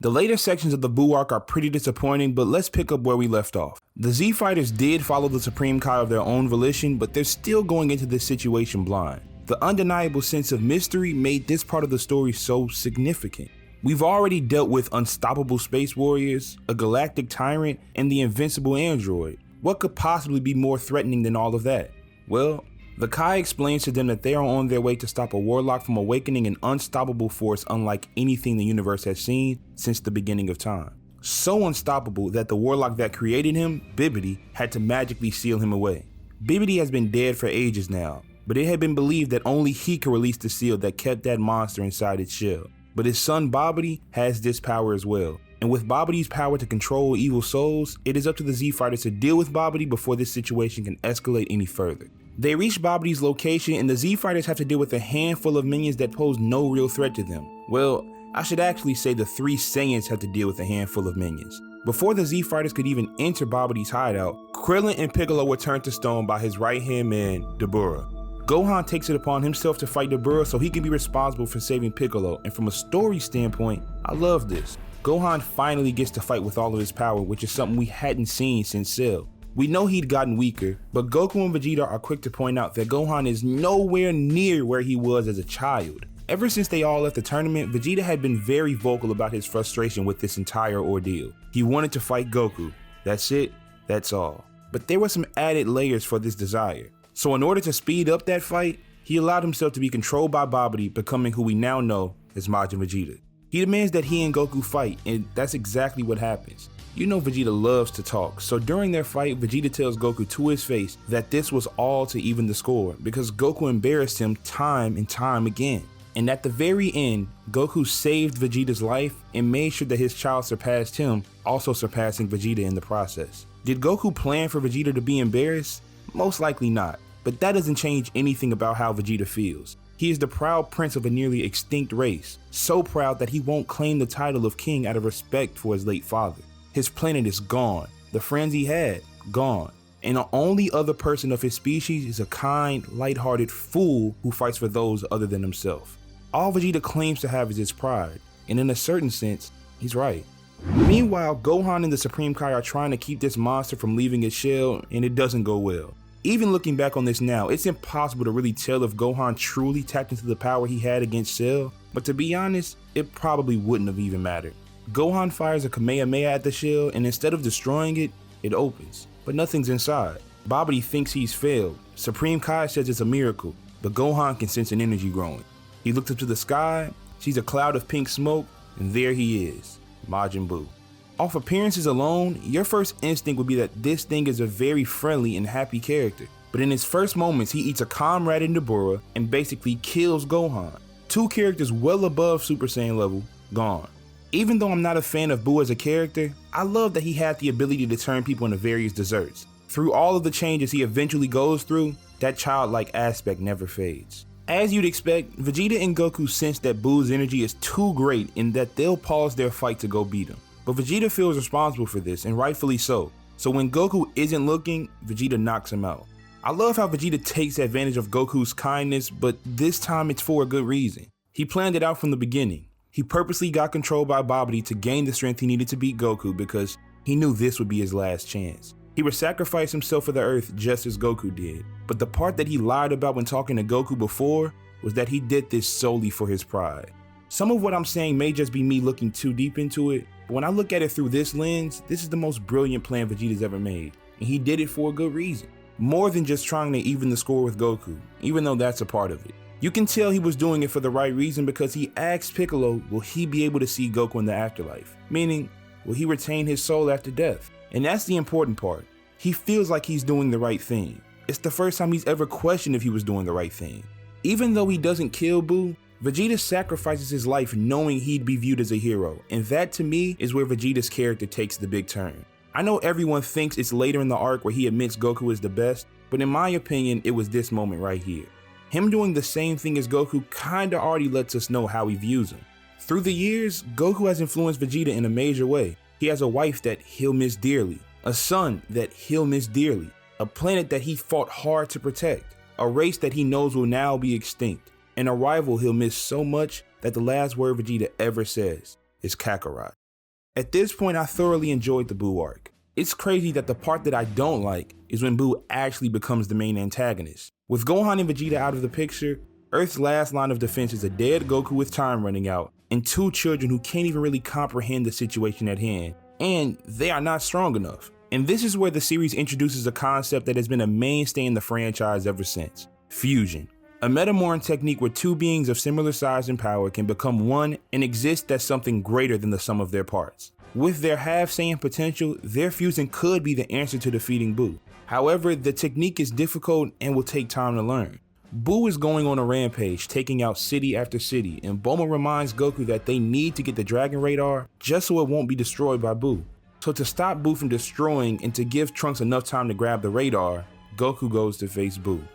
The later sections of the Buu arc are pretty disappointing, but let's pick up where we left off. The Z Fighters did follow the Supreme Kai of their own volition, but they're still going into this situation blind. The undeniable sense of mystery made this part of the story so significant. We've already dealt with unstoppable space warriors, a galactic tyrant, and the invincible android. What could possibly be more threatening than all of that? Well, the Kai explains to them that they are on their way to stop a warlock from awakening an unstoppable force unlike anything the universe has seen since the beginning of time. So unstoppable that the warlock that created him, Bibity, had to magically seal him away. Bibity has been dead for ages now, but it had been believed that only he could release the seal that kept that monster inside its shell. But his son Bobity has this power as well. And with Bobity's power to control evil souls, it is up to the Z Fighters to deal with Bobity before this situation can escalate any further. They reach Bobity's location and the Z Fighters have to deal with a handful of minions that pose no real threat to them. Well, I should actually say the 3 Saiyans have to deal with a handful of minions. Before the Z Fighters could even enter Bobity's hideout, Krillin and Piccolo were turned to stone by his right-hand man, Dabura. Gohan takes it upon himself to fight Dabura so he can be responsible for saving Piccolo, and from a story standpoint, I love this. Gohan finally gets to fight with all of his power, which is something we hadn't seen since Cell. We know he'd gotten weaker, but Goku and Vegeta are quick to point out that Gohan is nowhere near where he was as a child. Ever since they all left the tournament, Vegeta had been very vocal about his frustration with this entire ordeal. He wanted to fight Goku. That's it, that's all. But there were some added layers for this desire. So in order to speed up that fight, he allowed himself to be controlled by Bobity, becoming who we now know as Majin Vegeta. He demands that he and Goku fight, and that's exactly what happens. You know Vegeta loves to talk, so during their fight, Vegeta tells Goku to his face that this was all to even the score because Goku embarrassed him time and time again. And at the very end, Goku saved Vegeta's life and made sure that his child surpassed him, also surpassing Vegeta in the process. Did Goku plan for Vegeta to be embarrassed? Most likely not, but that doesn't change anything about how Vegeta feels. He is the proud prince of a nearly extinct race, so proud that he won't claim the title of king out of respect for his late father. His planet is gone, the friends he had, gone, and the only other person of his species is a kind, light-hearted fool who fights for those other than himself. All Vegeta claims to have is his pride, and in a certain sense, he's right. Meanwhile, Gohan and the Supreme Kai are trying to keep this monster from leaving its shell, and it doesn't go well. Even looking back on this now, it's impossible to really tell if Gohan truly tapped into the power he had against Cell, but to be honest, it probably wouldn't have even mattered. Gohan fires a Kamehameha at the shell, and instead of destroying it, it opens, but nothing's inside. Bobity thinks he's failed. Supreme Kai says it's a miracle, but Gohan can sense an energy growing. He looks up to the sky, sees a cloud of pink smoke, and there he is, Majin Buu. Off appearances alone, your first instinct would be that this thing is a very friendly and happy character, but in his first moments he eats a comrade in Dabura and basically kills Gohan. 2 characters well above Super Saiyan level, gone. Even though I'm not a fan of Buu as a character, I love that he had the ability to turn people into various desserts. Through all of the changes he eventually goes through, that childlike aspect never fades. As you'd expect, Vegeta and Goku sense that Buu's energy is too great and that they'll pause their fight to go beat him. But Vegeta feels responsible for this, and rightfully so. So when Goku isn't looking, Vegeta knocks him out. I love how Vegeta takes advantage of Goku's kindness, but this time it's for a good reason. He planned it out from the beginning. He purposely got controlled by Bobity to gain the strength he needed to beat Goku because he knew this would be his last chance. He would sacrifice himself for the Earth just as Goku did. But the part that he lied about when talking to Goku before was that he did this solely for his pride. Some of what I'm saying may just be me looking too deep into it, but when I look at it through this lens, this is the most brilliant plan Vegeta's ever made, and he did it for a good reason. More than just trying to even the score with Goku, even though that's a part of it. You can tell he was doing it for the right reason because he asked Piccolo, will he be able to see Goku in the afterlife? Meaning, will he retain his soul after death? And that's the important part. He feels like he's doing the right thing. It's the first time he's ever questioned if he was doing the right thing. Even though he doesn't kill Buu, Vegeta sacrifices his life knowing he'd be viewed as a hero, and that to me is where Vegeta's character takes the big turn. I know everyone thinks it's later in the arc where he admits Goku is the best, but in my opinion, it was this moment right here. Him doing the same thing as Goku kinda already lets us know how he views him. Through the years, Goku has influenced Vegeta in a major way. He has a wife that he'll miss dearly, a son that he'll miss dearly, a planet that he fought hard to protect, a race that he knows will now be extinct, and a rival he'll miss so much that the last word Vegeta ever says is Kakarot. At this point, I thoroughly enjoyed the Buu arc. It's crazy that the part that I don't like is when Buu actually becomes the main antagonist. With Gohan and Vegeta out of the picture, Earth's last line of defense is a dead Goku with time running out, and two children who can't even really comprehend the situation at hand, and they are not strong enough. And this is where the series introduces a concept that has been a mainstay in the franchise ever since: fusion. A metamorph technique where two beings of similar size and power can become one and exist as something greater than the sum of their parts. With their half Saiyan potential, their fusion could be the answer to defeating Buu. However, the technique is difficult and will take time to learn. Buu is going on a rampage, taking out city after city, and Bulma reminds Goku that they need to get the Dragon Radar just so it won't be destroyed by Buu. So to stop Buu from destroying and to give Trunks enough time to grab the radar, Goku goes to face Buu.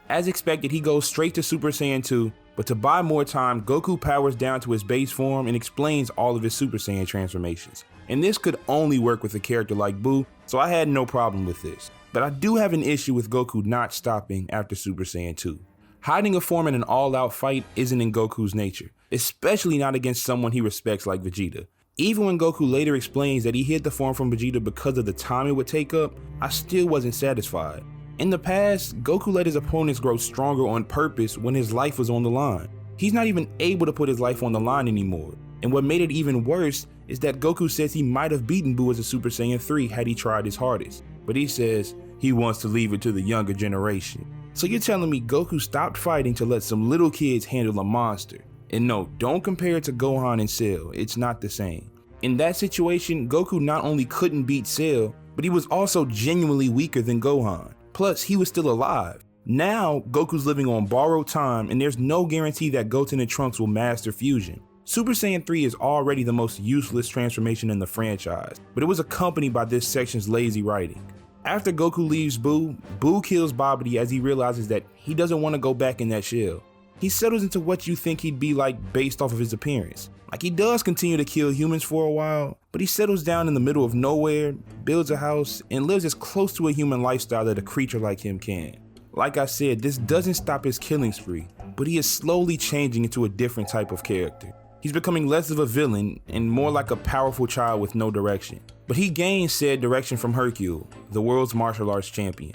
As expected, he goes straight to Super Saiyan 2, but to buy more time, Goku powers down to his base form and explains all of his Super Saiyan transformations. And this could only work with a character like Buu, so I had no problem with this. But I do have an issue with Goku not stopping after Super Saiyan 2. Hiding a form in an all-out fight isn't in Goku's nature, especially not against someone he respects like Vegeta. Even when Goku later explains that he hid the form from Vegeta because of the time it would take up, I still wasn't satisfied. In the past, Goku let his opponents grow stronger on purpose when his life was on the line. He's not even able to put his life on the line anymore. And what made it even worse is that Goku says he might have beaten Buu as a Super Saiyan 3 had he tried his hardest. But he says he wants to leave it to the younger generation. So you're telling me Goku stopped fighting to let some little kids handle a monster? And no, don't compare it to Gohan and Cell, it's not the same. In that situation, Goku not only couldn't beat Cell, but he was also genuinely weaker than Gohan. Plus, he was still alive. Now, Goku's living on borrowed time, and there's no guarantee that Goten and Trunks will master fusion. Super Saiyan 3 is already the most useless transformation in the franchise, but it was accompanied by this section's lazy writing. After Goku leaves Buu, Buu kills Babidi as he realizes that he doesn't want to go back in that shell. He settles into what you think he'd be like based off of his appearance. Like, he does continue to kill humans for a while, but he settles down in the middle of nowhere, builds a house, and lives as close to a human lifestyle that a creature like him can. Like I said, this doesn't stop his killing spree, but he is slowly changing into a different type of character. He's becoming less of a villain and more like a powerful child with no direction. But he gains said direction from Hercule, the world's martial arts champion.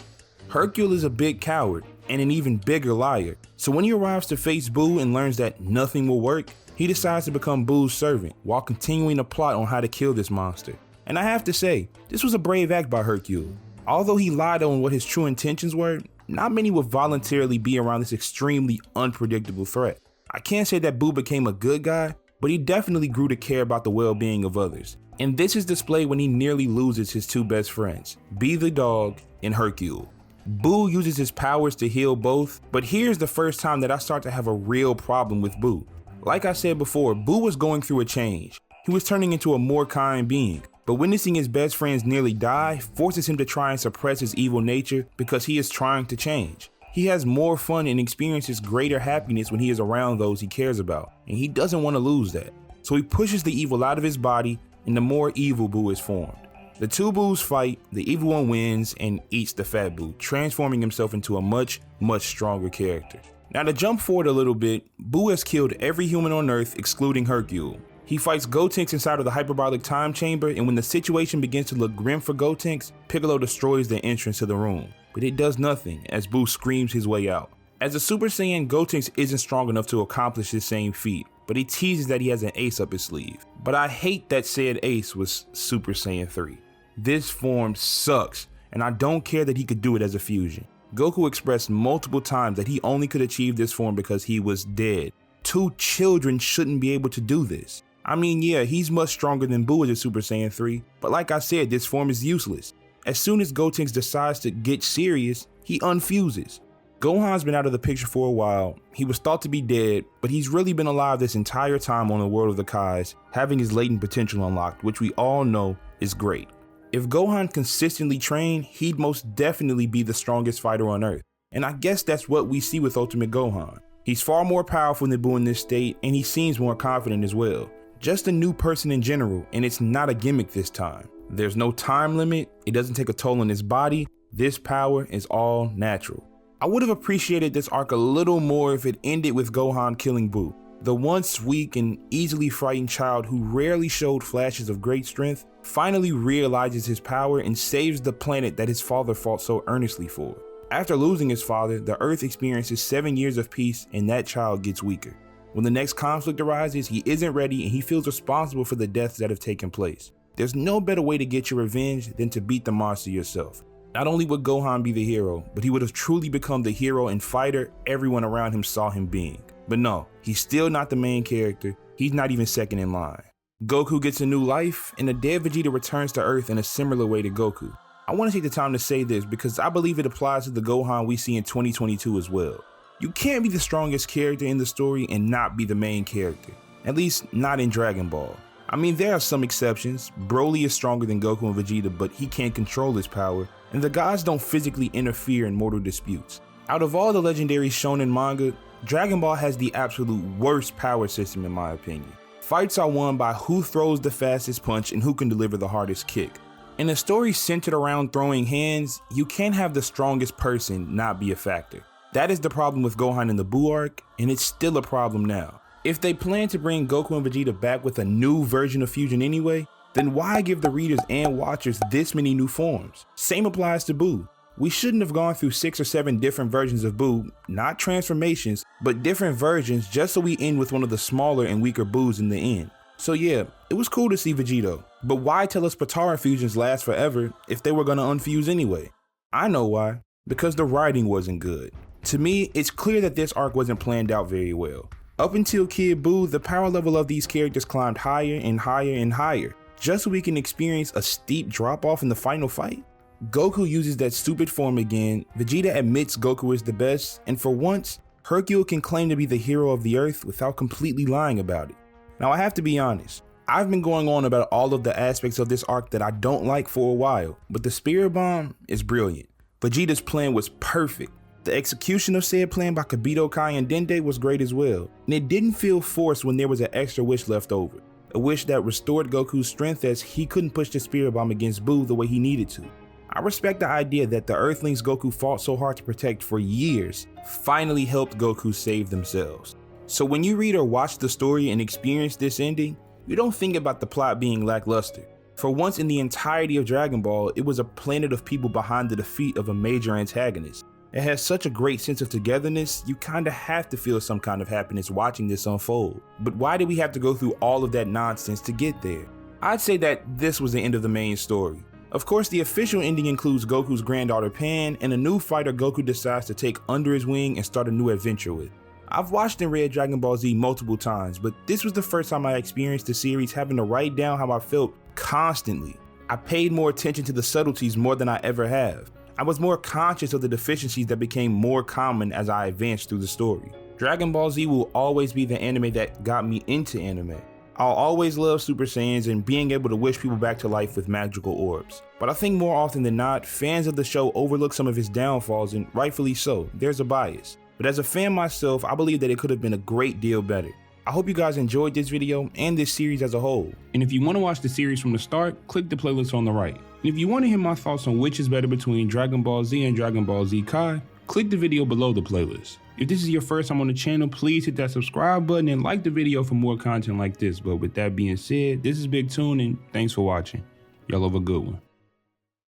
Hercule is a big coward and an even bigger liar, so when he arrives to face Buu and learns that nothing will work, he decides to become Buu's servant while continuing to plot on how to kill this monster. And I have to say, this was a brave act by Hercule. Although he lied on what his true intentions were, not many would voluntarily be around this extremely unpredictable threat. I can't say that Buu became a good guy, but he definitely grew to care about the well-being of others. And this is displayed when he nearly loses his two best friends, Be the dog and Hercule. Buu uses his powers to heal both, but here's the first time that I start to have a real problem with Buu. Like I said before, Buu was going through a change. He was turning into a more kind being, but witnessing his best friends nearly die forces him to try and suppress his evil nature because he is trying to change. He has more fun and experiences greater happiness when he is around those he cares about, and he doesn't want to lose that. So he pushes the evil out of his body, and the more evil Buu is formed. The two Buus fight, the evil one wins and eats the fat Buu, transforming himself into a much stronger character. Now to jump forward a little bit, Buu has killed every human on Earth excluding Hercule. He fights Gotenks inside of the hyperbolic time chamber, and when the situation begins to look grim for Gotenks, Piccolo destroys the entrance to the room. But it does nothing as Buu screams his way out. As a Super Saiyan, Gotenks isn't strong enough to accomplish this same feat, but he teases that he has an ace up his sleeve. But I hate that said ace was Super Saiyan 3. This form sucks, and I don't care that he could do it as a fusion. Goku expressed multiple times that he only could achieve this form because he was dead. Two children shouldn't be able to do this. I mean, yeah, he's much stronger than Buu as a Super Saiyan 3, but like I said, this form is useless. As soon as Gotenks decides to get serious, he unfuses. Gohan's been out of the picture for a while. He was thought to be dead, but he's really been alive this entire time on the world of the Kais, having his latent potential unlocked, which we all know is great. If Gohan consistently trained, he'd most definitely be the strongest fighter on Earth. And I guess that's what we see with Ultimate Gohan. He's far more powerful than Buu in this state, and he seems more confident as well. Just a new person in general, and it's not a gimmick this time. There's no time limit, it doesn't take a toll on his body, this power is all natural. I would have appreciated this arc a little more if it ended with Gohan killing Buu. The once weak and easily frightened child who rarely showed flashes of great strength finally realizes his power and saves the planet that his father fought so earnestly for. After losing his father, the Earth experiences 7 years of peace and that child gets weaker. When the next conflict arises, he isn't ready and he feels responsible for the deaths that have taken place. There's no better way to get your revenge than to beat the monster yourself. Not only would Gohan be the hero, but he would have truly become the hero and fighter everyone around him saw him being. But no, he's still not the main character. He's not even second in line. Goku gets a new life, and the dead Vegeta returns to Earth in a similar way to Goku. I want to take the time to say this because I believe it applies to the Gohan we see in 2022 as well. You can't be the strongest character in the story and not be the main character. At least not in Dragon Ball. I mean, there are some exceptions. Broly is stronger than Goku and Vegeta, but he can't control his power, and the gods don't physically interfere in mortal disputes. Out of all the legendary shonen manga, Dragon Ball has the absolute worst power system in my opinion. Fights are won by who throws the fastest punch and who can deliver the hardest kick. In a story centered around throwing hands, you can't have the strongest person not be a factor. That is the problem with Gohan in the Buu arc, and it's still a problem now. If they plan to bring Goku and Vegeta back with a new version of fusion anyway, then why give the readers and watchers this many new forms? Same applies to Buu. We shouldn't have gone through 6 or 7 different versions of Buu, not transformations, but different versions just so we end with one of the smaller and weaker Buus in the end. So yeah, it was cool to see Vegito, but why tell us Potara fusions last forever if they were gonna unfuse anyway? I know why, because the writing wasn't good. To me, it's clear that this arc wasn't planned out very well. Up until Kid Buu, the power level of these characters climbed higher and higher and higher, just so we can experience a steep drop off in the final fight. Goku uses that stupid form again, Vegeta admits Goku is the best, and for once, Hercule can claim to be the hero of the Earth without completely lying about it. Now I have to be honest, I've been going on about all of the aspects of this arc that I don't like for a while, but the Spirit Bomb is brilliant. Vegeta's plan was perfect. The execution of said plan by Kibito, Kai, and Dende was great as well, and it didn't feel forced when there was an extra wish left over. A wish that restored Goku's strength as he couldn't push the Spirit Bomb against Buu the way he needed to. I respect the idea that the Earthlings Goku fought so hard to protect for years finally helped Goku save themselves. So when you read or watch the story and experience this ending, you don't think about the plot being lackluster. For once in the entirety of Dragon Ball, it was a planet of people behind the defeat of a major antagonist. It has such a great sense of togetherness, you kinda have to feel some kind of happiness watching this unfold. But why did we have to go through all of that nonsense to get there? I'd say that this was the end of the main story. Of course, the official ending includes Goku's granddaughter Pan and a new fighter Goku decides to take under his wing and start a new adventure with. I've watched and read Dragon Ball Z multiple times, but this was the first time I experienced the series having to write down how I felt constantly. I paid more attention to the subtleties more than I ever have. I was more conscious of the deficiencies that became more common as I advanced through the story. Dragon Ball Z will always be the anime that got me into anime. I'll always love Super Saiyans and being able to wish people back to life with magical orbs. But I think more often than not, fans of the show overlook some of its downfalls, and rightfully so, there's a bias. But as a fan myself, I believe that it could have been a great deal better. I hope you guys enjoyed this video and this series as a whole. And if you want to watch the series from the start, click the playlist on the right. And if you want to hear my thoughts on which is better between Dragon Ball Z and Dragon Ball Z Kai, click the video below the playlist. If this is your first time on the channel, please hit that subscribe button and like the video for more content like this. But with that being said, this is BigTune and thanks for watching. Y'all have a good one.